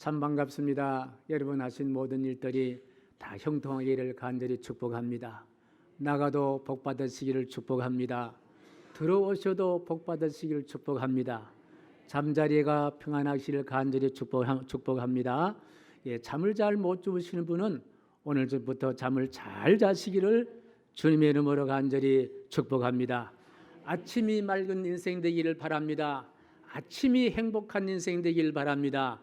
참 반갑습니다. 여러분 하신 모든 일들이 다 형통하기를 간절히 축복합니다. 나가도 복 받으시기를 축복합니다. 들어오셔도 복 받으시기를 축복합니다. 잠자리가 평안하시기를 간절히 축복합니다. 잠을 잘 못 주무시는 분은 오늘부터 잠을 잘 자시기를 주님의 이름으로 간절히 축복합니다. 아침이 맑은 인생 되기를 바랍니다. 아침이 행복한 인생 되기를 바랍니다.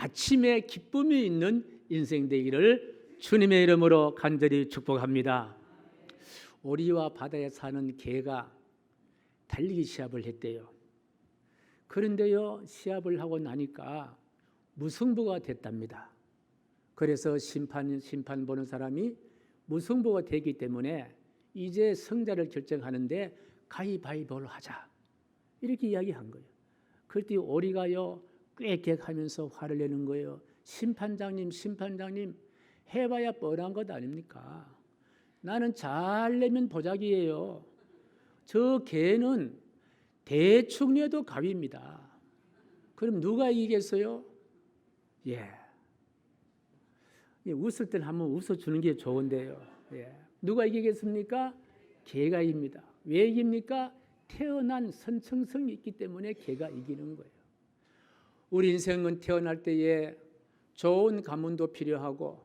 아침에 기쁨이 있는 인생 되기를 주님의 이름으로 간절히 축복합니다. 오리와 바다에 사는 개가 달리기 시합을 했대요. 그런데요, 시합을 하고 나니까 무승부가 됐답니다. 그래서 심판 보는 사람이 무승부가 되기 때문에 이제 승자를 결정하는데 가위바위보를 하자, 이렇게 이야기한 거예요. 그때 오리가요 꽥꽥하면서 화를 내는 거예요. 심판장님 해봐야 뻔한 것 아닙니까? 나는 잘 내면 보자기예요. 저 개는 대충 내도 가위입니다. 그럼 누가 이기겠어요? 웃을 땐 한번 웃어주는 게 좋은데요. 누가 이기겠습니까? 개가 이깁니다. 왜 이깁니까? 태어난 선천성이 있기 때문에 개가 이기는 거예요. 우리 인생은 태어날 때에 좋은 가문도 필요하고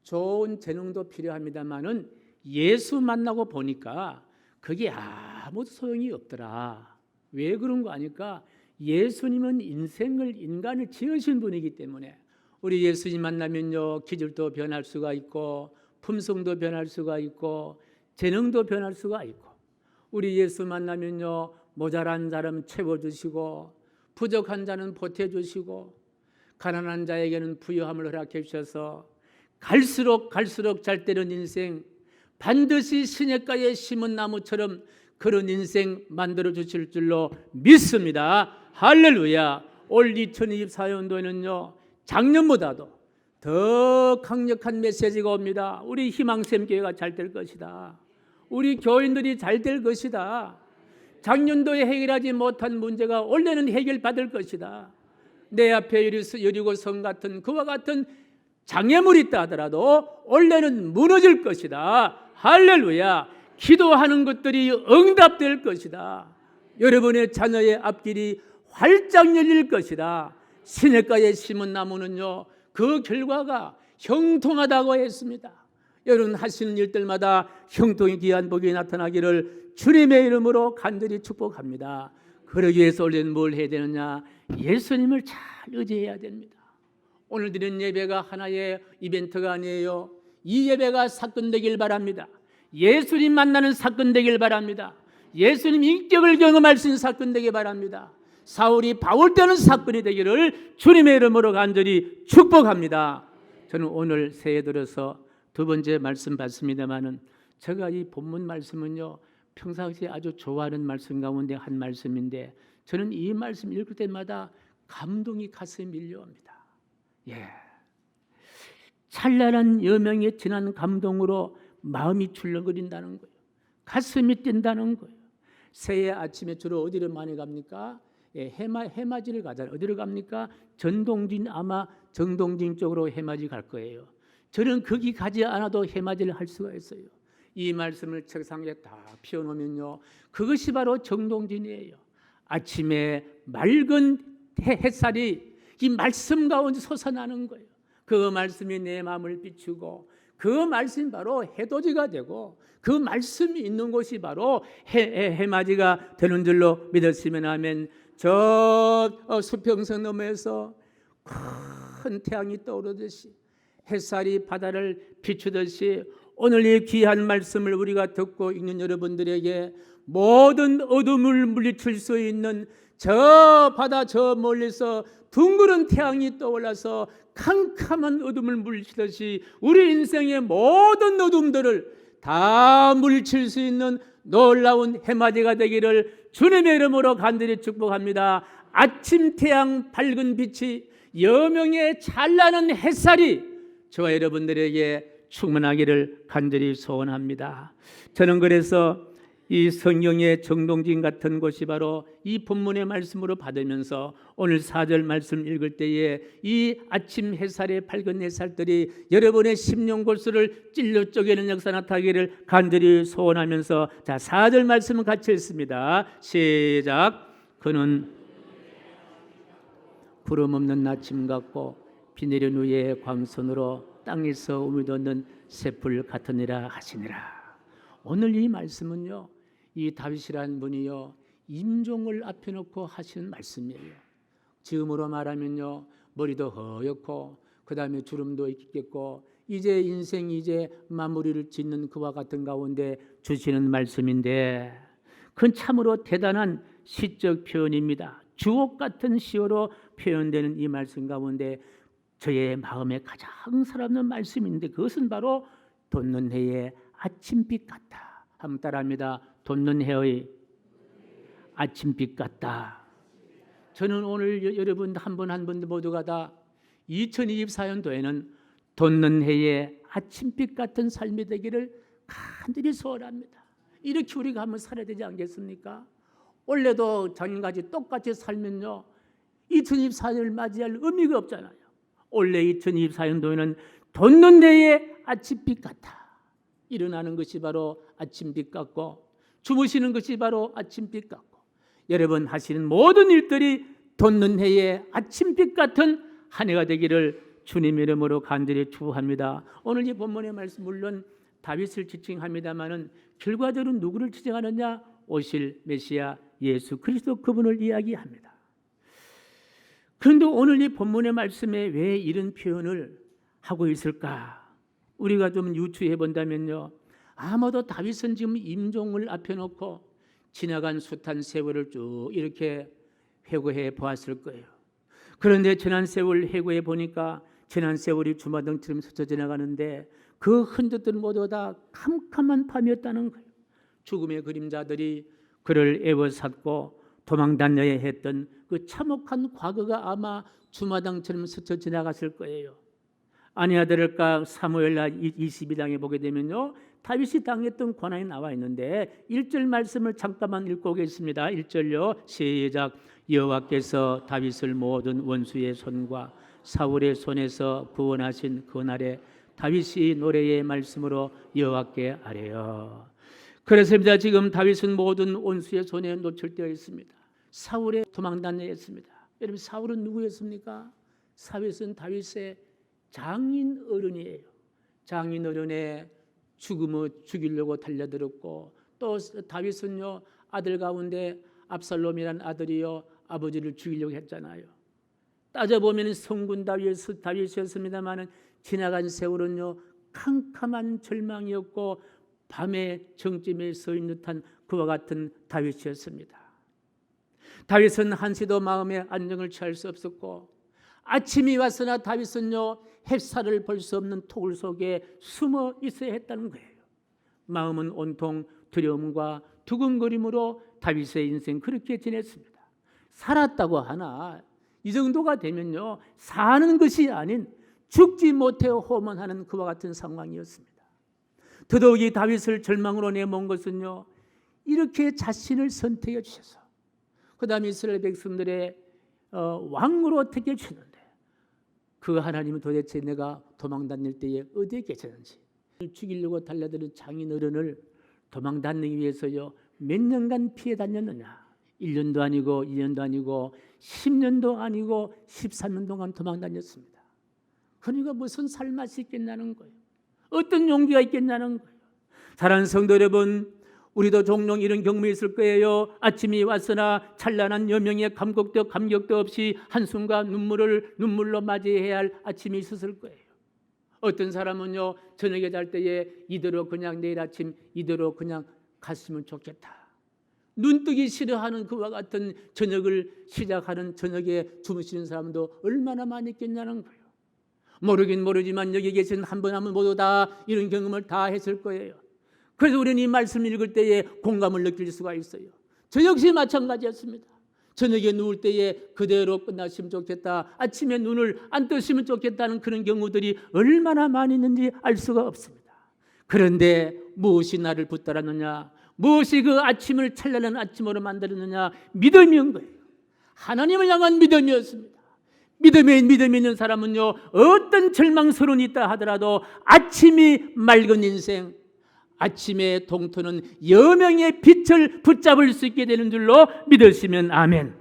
좋은 재능도 필요합니다만은 예수 만나고 보니까 그게 아무도 소용이 없더라. 왜 그런 거 아니까? 예수님은 인간을 지으신 분이기 때문에 우리 예수님 만나면요, 기질도 변할 수가 있고 품성도 변할 수가 있고 재능도 변할 수가 있고, 우리 예수 만나면요, 모자란 사람 채워주시고 부족한 자는 보태주시고 가난한 자에게는 부유함을 허락해 주셔서 갈수록 잘 되는 인생, 반드시 시냇가에 심은 나무처럼 그런 인생 만들어 주실 줄로 믿습니다. 할렐루야. 올 2024년도에는요 작년보다도 더 강력한 메시지가 옵니다. 우리 희망샘교회가 잘 될 것이다. 우리 교인들이 잘 될 것이다. 작년도에 해결하지 못한 문제가 올해는 해결받을 것이다. 내 앞에 여리고성 같은 그와 같은 장애물이 있다 하더라도 올해는 무너질 것이다. 할렐루야. 기도하는 것들이 응답될 것이다. 여러분의 자녀의 앞길이 활짝 열릴 것이다. 시냇가에 심은 나무는요, 그 결과가 형통하다고 했습니다. 여러분 하시는 일들마다 형통이 귀한 복이 나타나기를 주님의 이름으로 간절히 축복합니다. 그러기 위해서 우리는 뭘 해야 되느냐? 예수님을 잘 의지해야 됩니다. 오늘 드린 예배가 하나의 이벤트가 아니에요. 이 예배가 사건 되길 바랍니다. 예수님 만나는 사건 되길 바랍니다. 예수님 인격을 경험할 수 있는 사건 되길 바랍니다. 사울이 바울 되는 사건이 되기를 주님의 이름으로 간절히 축복합니다. 저는 오늘 새해 들어서 두 번째 말씀 받습니다만은 제가 이 본문 말씀은요 평상시에 아주 좋아하는 말씀 가운데 한 말씀인데 저는 이 말씀 읽을 때마다 감동이 가슴에 밀려옵니다. 찬란한 여명의 진한 감동으로 마음이 출렁거린다는 거예요. 가슴이 뛴다는 거예요. 새해 아침에 주로 어디를 많이 갑니까? 해맞이를 가잖아요. 어디를 갑니까? 아마 정동진 쪽으로 해맞이 갈 거예요. 저는 거기 가지 않아도 해맞이를 할 수가 있어요. 이 말씀을 책상에 다 피워놓으면요, 그것이 바로 정동진이에요. 아침에 맑은 햇살이 이 말씀 가운데 솟아나는 거예요. 그 말씀이 내 마음을 비추고 그 말씀이 바로 해돋이가 되고 그 말씀이 있는 곳이 바로 해맞이가 되는 줄로 믿었으면 하면, 저 수평선 너머에서 큰 태양이 떠오르듯이 햇살이 바다를 비추듯이 오늘 이 귀한 말씀을 우리가 듣고 읽는 여러분들에게 모든 어둠을 물리칠 수 있는 저 바다 저 멀리서 둥그런 태양이 떠올라서 캄캄한 어둠을 물리치듯이 우리 인생의 모든 어둠들을 다 물리칠 수 있는 놀라운 해맞이가 되기를 주님의 이름으로 간절히 축복합니다. 아침 태양 밝은 빛이 여명의 찬란한 햇살이 저와 여러분들에게 충만하기를 간절히 소원합니다. 저는 그래서 이 성경의 정동진 같은 곳이 바로 이 본문의 말씀으로 받으면서 오늘 4절 말씀 읽을 때에 이 아침 햇살의 밝은 햇살들이 여러분의 심령 골수를 찔러 쪼개는 역사 나타나기를 간절히 소원하면서 자 4절 말씀은 같이 읽습니다. 시작. 그는 구름 없는 아침 같고 비 내린 후에 광선으로 땅에서 우미 돋는 새풀 같으니라 하시니라. 오늘 이 말씀은요, 이 다윗이라는 분이요 임종을 앞에 놓고 하시는 말씀이에요. 지금으로 말하면요 머리도 허옇고 그 다음에 주름도 있겠고 이제 인생이 이제 마무리를 짓는 그와 같은 가운데 주시는 말씀인데 그건 참으로 대단한 시적 표현입니다. 주옥 같은 시어로 표현되는 이 말씀 가운데 저의 마음에 가장 살아있는 말씀인데 그것은 바로 돋는 해의 아침빛 같다. 한번 따라합니다. 돋는 해의 아침빛 같다. 저는 오늘 여러분 한 분 한 분 모두가 다 2024년도에는 돋는 해의 아침빛 같은 삶이 되기를 간절히 소원합니다. 이렇게 우리가 한번 살아야 되지 않겠습니까? 원래도 전까지 똑같이 살면요 2024년을 맞이할 의미가 없잖아요. 원래 2024년도에는 돋는 해의 아침빛 같다. 일어나는 것이 바로 아침빛 같고 주무시는 것이 바로 아침빛 같고 여러분 하시는 모든 일들이 돋는 해의 아침빛 같은 한 해가 되기를 주님 이름으로 간절히 축복합니다. 오늘 이 본문의 말씀 물론 다윗을 지칭합니다마는 결과적으로 누구를 지칭하느냐? 오실 메시아 예수 그리스도 그분을 이야기합니다. 그런데 오늘 이 본문의 말씀에 왜 이런 표현을 하고 있을까? 우리가 좀 유추해 본다면요 아마도 다윗은 지금 임종을 앞에 놓고 지나간 숱한 세월을 쭉 이렇게 회고해 보았을 거예요. 그런데 지난 세월 회고해 보니까 지난 세월이 주마등처럼 스쳐 지나가는데 그 흔적들은 모두 다 캄캄한 밤이었다는 거예요. 죽음의 그림자들이 그를 애워쌌고 도망다녀야 했던 그 참혹한 과거가 아마 주마등처럼 스쳐 지나갔을 거예요. 아니야 다를까 사무엘하 22장에 보게 되면요 다윗이 당했던 고난이 나와 있는데 1절 말씀을 잠깐만 읽고 오겠습니다. 1절요 시작. 여호와께서 다윗을 모든 원수의 손과 사울의 손에서 구원하신 그날에 다윗이 노래의 말씀으로 여호와께 아뢰어. 그렇습니다. 지금 다윗은 모든 원수의 손에 노출되어 있습니다. 사울의 도망다녀야 했습니다. 여러분 사울은 누구였습니까? 사울은 다윗의 장인 어른이에요. 장인 어른의 죽음을 죽이려고 달려들었고 또 다윗은요 아들 가운데 압살롬이라는 아들이요 아버지를 죽이려고 했잖아요. 따져보면 성군 다윗이었습니다마는 지나간 세월은요 캄캄한 절망이었고 밤의 정점에 서 있는 듯한 그와 같은 다윗이었습니다. 다윗은 한시도 마음의 안정을 취할 수 없었고 아침이 왔으나 다윗은요 햇살을 볼 수 없는 토굴 속에 숨어 있어야 했다는 거예요. 마음은 온통 두려움과 두근거림으로 다윗의 인생 그렇게 지냈습니다. 살았다고 하나 이 정도가 되면요 사는 것이 아닌 죽지 못해 호문하는 그와 같은 상황이었습니다. 더더욱이 다윗을 절망으로 내몬 것은요 이렇게 자신을 선택해 주셔서 그 다음에 이스라엘 백성들의 왕으로 택해 주셨는데 그 하나님은 도대체 내가 도망다닐 때에 어디에 계셨는지 죽이려고 달려드는 장인 어른을 도망다니기 위해서요 몇 년간 피해 다녔느냐 1년도 아니고 2년도 아니고 10년도 아니고 13년 동안 도망다녔습니다. 그러니까 무슨 살맛이 있겠냐는 거예요. 어떤 용기가 있겠냐는 거예요. 사랑하는 성도 여러분 우리도 종종 이런 경험이 있을 거예요. 아침이 왔으나 찬란한 여명의 감격도 없이 한숨과 눈물로 맞이해야 할 아침이 있었을 거예요. 어떤 사람은요 저녁에 잘 때에 이대로 그냥 내일 아침 이대로 그냥 갔으면 좋겠다. 눈뜨기 싫어하는 그와 같은 저녁을 시작하는 저녁에 주무시는 사람도 얼마나 많이 있겠냐는 거예요. 모르긴 모르지만 여기 계신 한 분 한 분 모두 다 이런 경험을 다 했을 거예요. 그래서 우리는 이 말씀을 읽을 때에 공감을 느낄 수가 있어요. 저 역시 마찬가지였습니다. 저녁에 누울 때에 그대로 끝났으면 좋겠다. 아침에 눈을 안 뜨시면 좋겠다는 그런 경우들이 얼마나 많이 있는지 알 수가 없습니다. 그런데 무엇이 나를 붙들었느냐? 무엇이 그 아침을 찬란한 아침으로 만들었느냐? 믿음이었던 거예요. 하나님을 향한 믿음이었습니다. 믿음 있는 사람은요, 어떤 절망스러운 있다 하더라도 아침이 맑은 인생, 아침의 동토는 여명의 빛을 붙잡을 수 있게 되는 줄로 믿으시면 아멘.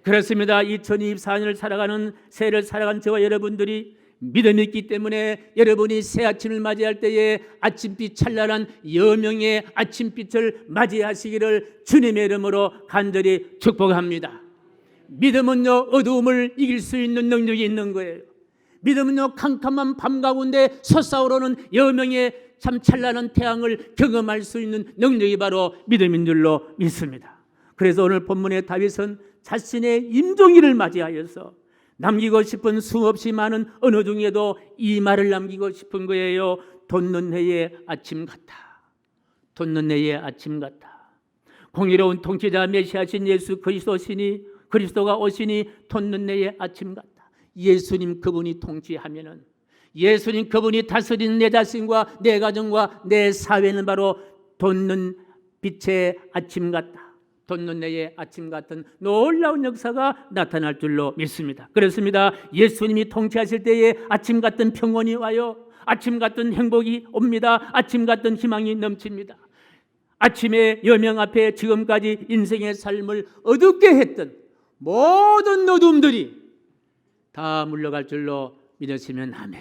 그렇습니다. 2024년을 살아가는 새해를 살아간 저와 여러분들이 믿음이 있기 때문에 여러분이 새 아침을 맞이할 때에 아침빛 찬란한 여명의 아침빛을 맞이하시기를 주님의 이름으로 간절히 축복합니다. 믿음은요, 어두움을 이길 수 있는 능력이 있는 거예요. 믿음은요, 캄캄한 밤 가운데 솟아오르는 여명의 참 찬란한 태양을 경험할 수 있는 능력이 바로 믿음인 줄로 믿습니다. 그래서 오늘 본문의 다윗은 자신의 임종일을 맞이하여서 남기고 싶은 수없이 많은 언어 중에도 이 말을 남기고 싶은 거예요. 돋는 해의 아침 같다. 돋는 해의 아침 같다. 공의로운 통치자 메시아신 예수 그리스도가 오시니 돋는 해의 아침 같다. 예수님 그분이 통치하면은, 예수님 그분이 다스리는 내 자신과 내 가정과 내 사회는 바로 돋는 빛의 아침 같다. 돋는 해의 아침 같은 놀라운 역사가 나타날 줄로 믿습니다. 그렇습니다. 예수님이 통치하실 때에 아침 같은 평온이 와요. 아침 같은 행복이 옵니다. 아침 같은 희망이 넘칩니다. 아침의 여명 앞에 지금까지 인생의 삶을 어둡게 했던 모든 어둠들이 다 물러갈 줄로 믿으시면 아멘.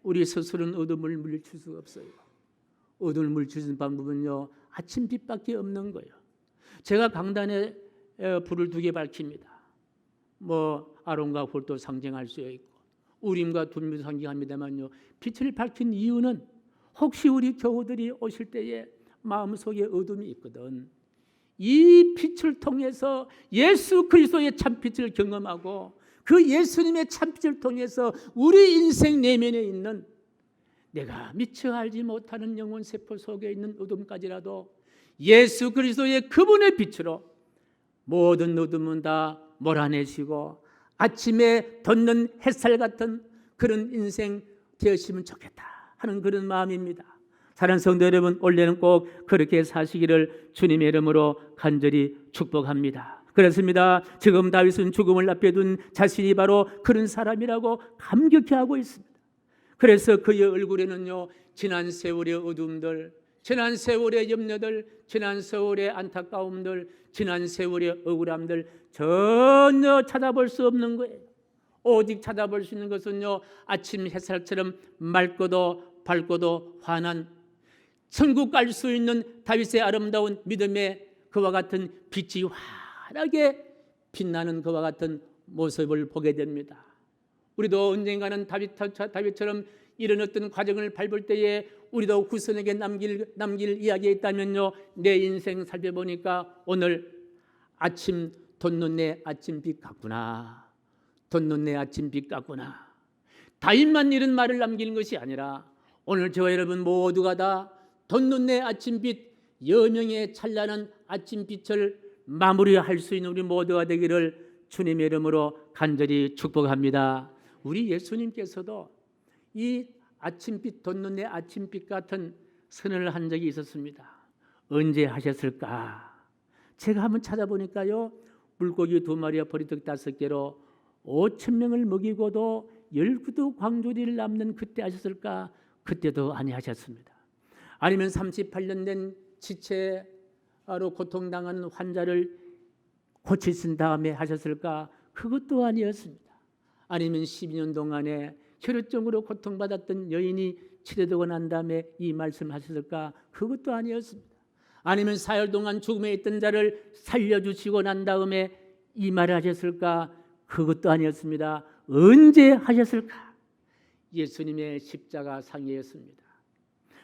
우리 스스로는 어둠을 물리칠 수가 없어요. 어둠을 물리치는 방법은요, 아침빛밖에 없는 거예요. 제가 강단에 불을 2개 밝힙니다. 아론과 홀도 상징할 수 있고 우림과 둠도 상징합니다만요, 빛을 밝힌 이유는 혹시 우리 교우들이 오실 때에 마음속에 어둠이 있거든, 이 빛을 통해서 예수 그리스도의 참빛을 경험하고 그 예수님의 참빛을 통해서 우리 인생 내면에 있는 내가 미처 알지 못하는 영혼 세포 속에 있는 어둠까지라도 예수 그리스도의 그분의 빛으로 모든 어둠은 다 몰아내시고 아침에 돋는 햇살 같은 그런 인생 되었으면 좋겠다 하는 그런 마음입니다. 사랑하는 성도 여러분, 올해는 꼭 그렇게 사시기를 주님의 이름으로 간절히 축복합니다. 그렇습니다. 지금 다윗은 죽음을 앞에 둔 자신이 바로 그런 사람이라고 감격해하고 있습니다. 그래서 그의 얼굴에는요, 지난 세월의 어둠들, 지난 세월의 염려들, 지난 세월의 안타까움들, 지난 세월의 억울함들 전혀 찾아볼 수 없는 거예요. 오직 찾아볼 수 있는 것은요, 아침 햇살처럼 맑고도 밝고도 환한, 천국 갈 수 있는 다윗의 아름다운 믿음의 그와 같은 빛이 환하게 빛나는 그와 같은 모습을 보게 됩니다. 우리도 언젠가는 다윗처럼 이런 어떤 과정을 밟을 때에 우리도 후손에게 남길 이야기가 있다면요, 내 인생 살펴보니까 오늘 아침 돋는 내 아침빛 같구나, 돋는 내 아침빛 같구나. 다윗만 이런 말을 남기는 것이 아니라 오늘 저와 여러분 모두가 다 돋는 내 아침빛, 여명의 찬란한 아침빛을 마무리할 수 있는 우리 모두가 되기를 주님의 이름으로 간절히 축복합니다. 우리 예수님께서도 이 아침빛, 돋는 내 아침빛 같은 선언을 한 적이 있었습니다. 언제 하셨을까? 제가 한번 찾아보니까요, 물고기 2마리와 보리떡 5개로 5,000명을 먹이고도 12도 광주리를 남는 그때 하셨을까? 그때도 아니하셨습니다. 아니면 38년 된 지체로 고통당한 환자를 고치신 다음에 하셨을까? 그것도 아니었습니다. 아니면 12년 동안에 혈루증으로 고통받았던 여인이 치료되고 난 다음에 이 말씀하셨을까? 그것도 아니었습니다. 아니면 사흘 동안 죽음에 있던 자를 살려주시고 난 다음에 이 말을 하셨을까? 그것도 아니었습니다. 언제 하셨을까? 예수님의 십자가 상이었습니다.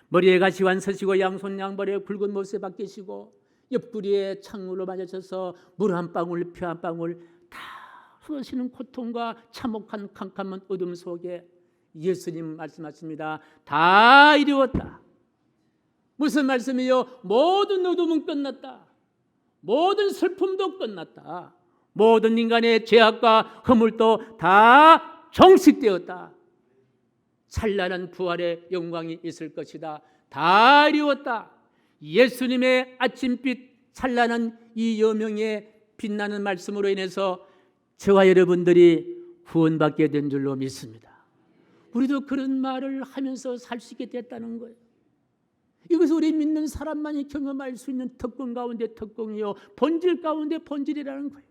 머리에 가시관 서시고 양손 양발에 굵은 못에 박히시고 옆구리에 창으로 맞으셔서 물 한 방울 피 한 방울 다 쏟으시는 고통과 참혹한 캄캄한 어둠 속에 예수님 말씀하십니다. 다 이루었다. 무슨 말씀이요? 모든 어둠은 끝났다. 모든 슬픔도 끝났다. 모든 인간의 죄악과 허물도 다 종식되었다. 찬란한 부활의 영광이 있을 것이다. 다 이루었다. 예수님의 아침빛 찬란한 이 여명의 빛나는 말씀으로 인해서 저와 여러분들이 구원받게 된 줄로 믿습니다. 우리도 그런 말을 하면서 살 수 있게 됐다는 거예요. 이것은 우리 믿는 사람만이 경험할 수 있는 특권 가운데 특권이요, 본질 가운데 본질이라는 거예요.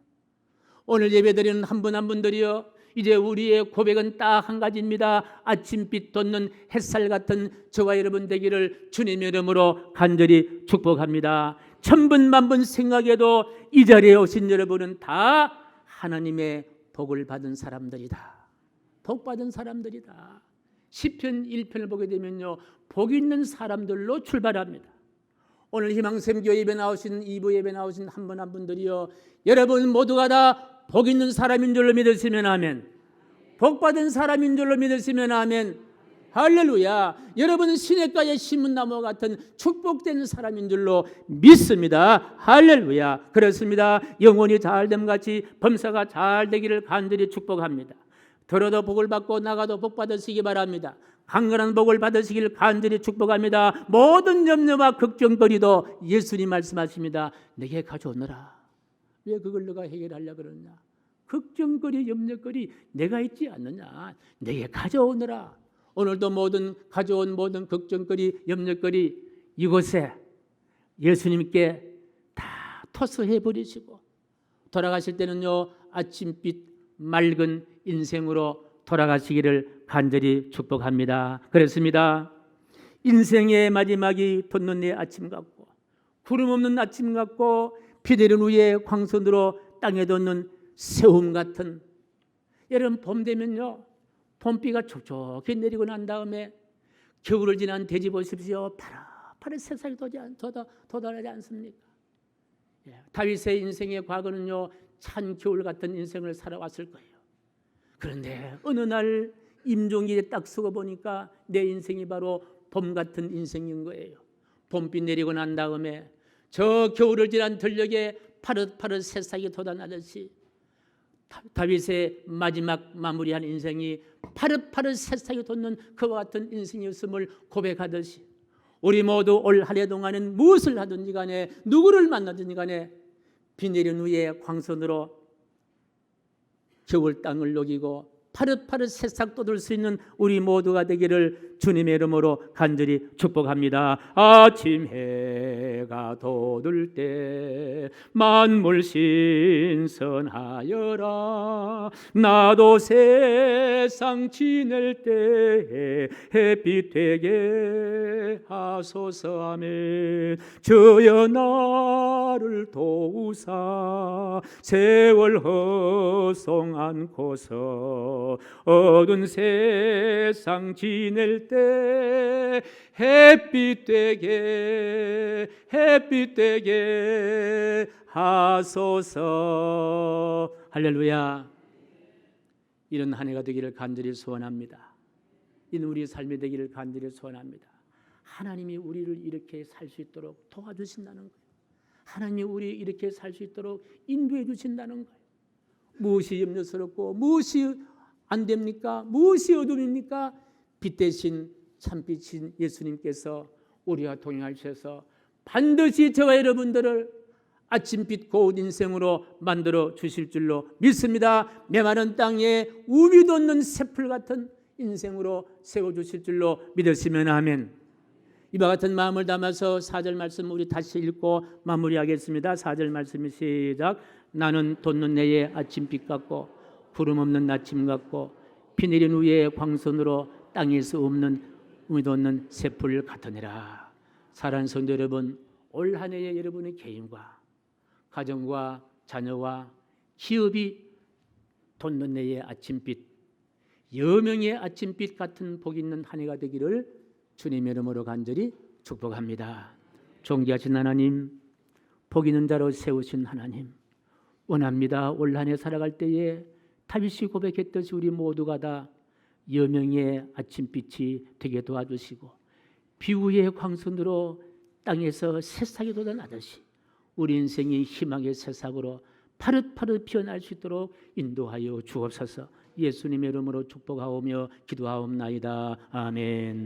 오늘 예배드리는 한 분 한 분들이요, 이제 우리의 고백은 딱 한 가지입니다. 아침빛 돋는 햇살 같은 저와 여러분 되기를 주님의 이름으로 간절히 축복합니다. 천분 만분 생각해도 이 자리에 오신 여러분은 다 하나님의 복을 받은 사람들이다. 복 받은 사람들이다. 시편 1편을 보게 되면요, 복 있는 사람들로 출발합니다. 오늘 희망샘 교회 예배 나오신 2부 예배 나오신 한 분 한 분들이요, 여러분 모두가 다 복 있는 사람인 줄로 믿으시면 아멘. 복 받은 사람인 줄로 믿으시면 아멘. 할렐루야. 여러분은 시냇가에 심은 나무와 같은 축복된 사람인 줄로 믿습니다. 할렐루야. 그렇습니다. 영혼이 잘됨 같이 범사가 잘 되기를 간절히 축복합니다. 들어도 복을 받고 나가도 복 받으시기 바랍니다. 강건한 복을 받으시길 간절히 축복합니다. 모든 염려와 걱정거리도 예수님 말씀하십니다. 내게 가져오너라. 왜 그걸 너가 해결하려고 그러냐? 걱정거리, 염려거리 내가 있지 않느냐? 내게 가져오너라. 오늘도 가져온 모든 걱정거리, 염려거리 이곳에 예수님께 다 토스해 버리시고 돌아가실 때는요, 아침빛 맑은 인생으로 돌아가시기를 간절히 축복합니다. 그렇습니다. 인생의 마지막이 돋는 내 아침 같고 구름 없는 아침 같고 비 내린 후에 광선으로 땅에 돋는 세움 같은, 여러분 봄 되면요, 봄비가 촉촉히 내리고 난 다음에 겨울을 지난 대지 보십시오. 파릇파릇 새싹이 돋아나지 않습니까? 다윗의 인생의 과거는요, 찬 겨울 같은 인생을 살아왔을 거예요. 그런데 어느 날 임종일에 딱 서고 보니까 내 인생이 바로 봄 같은 인생인 거예요. 봄비 내리고 난 다음에 저 겨울을 지난 들녘에 파릇파릇 새싹이 돋아나듯이 다윗의 마지막 마무리한 인생이 파릇파릇 새싹이 돋는 그와 같은 인생이었음을 고백하듯이 우리 모두 올 한 해 동안은 무엇을 하든지 간에 누구를 만나든지 간에 비 내린 후에 광선으로 겨울 땅을 녹이고 파릇파릇 새싹 돋을 수 있는 우리 모두가 되기를 주님의 이름으로 간절히 축복합니다. 아침 해가 돋을 때 만물 신선하여라. 나도 세상 지낼 때 햇빛 되게 하소서. 아멘. 주여 나를 도우사 세월 허송 않고서 어두운 세상 지낼 때 햇빛 되게 하소서. 할렐루야. 이런 한 해가 되기를 간절히 소원합니다. 이는 우리의 삶이 되기를 간절히 소원합니다. 하나님이 우리를 이렇게 살 수 있도록 도와주신다는 거예요. 하나님이 우리 이렇게 살 수 있도록 인도해 주신다는 거예요. 무엇이 염려스럽고 무엇이 안 됩니까? 무엇이 어둠입니까? 빛 대신 참빛인 예수님께서 우리와 동행하셔서 반드시 저와 여러분들을 아침빛 고운 인생으로 만들어 주실 줄로 믿습니다. 메마른 땅에 우미 돋는 새풀 같은 인생으로 세워주실 줄로 믿으시면 아멘. 이와 같은 마음을 담아서 4절 말씀 우리 다시 읽고 마무리하겠습니다. 4절 말씀이 시작. 나는 돋는 내의 아침빛 같고 구름 없는 아침 같고 비 내린 후에 광선으로 땅에서 우미 돋는 새풀 같으니라. 사랑하는 성도 여러분, 올 한 해에 여러분의 개인과 가정과 자녀와 기업이 돋는 내의 아침빛, 여명의 아침빛 같은 복 있는 한 해가 되기를 주님의 이름으로 간절히 축복합니다. 존귀하신 하나님, 복 있는 자로 세우신 하나님, 원합니다. 올 한 해 살아갈 때에 다윗이 고백했듯이 우리 모두가 다 여명의 아침빛이 되게 도와주시고 비후의 광선으로 땅에서 새싹이 돋아나듯이 우리 인생이 희망의 새싹으로 파릇파릇 피어날 수 있도록 인도하여 주옵소서. 예수님의 이름으로 축복하오며 기도하옵나이다. 아멘.